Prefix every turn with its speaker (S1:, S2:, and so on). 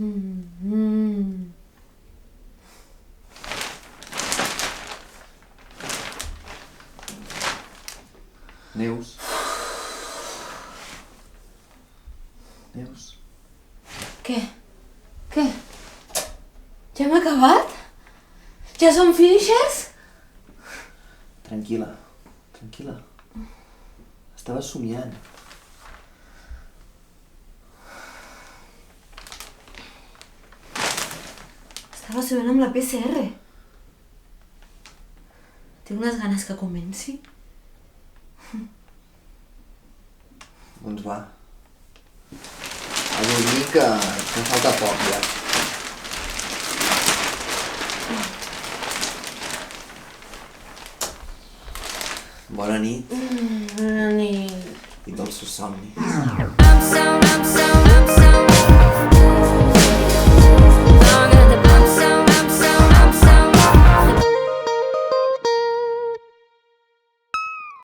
S1: Neus. Neus.
S2: Què? Què? Ja hem acabat? Ja som finishers?
S1: Tranquil·la, tranquil·la. Estava somiant.
S2: Estava somiant amb la PSR. Tinc unes ganes que comenci.
S1: Doncs va. Ha de dir que falta poc, ja. Bona nit.
S2: Bona nit.
S1: I tots els somnis.
S3: I'm so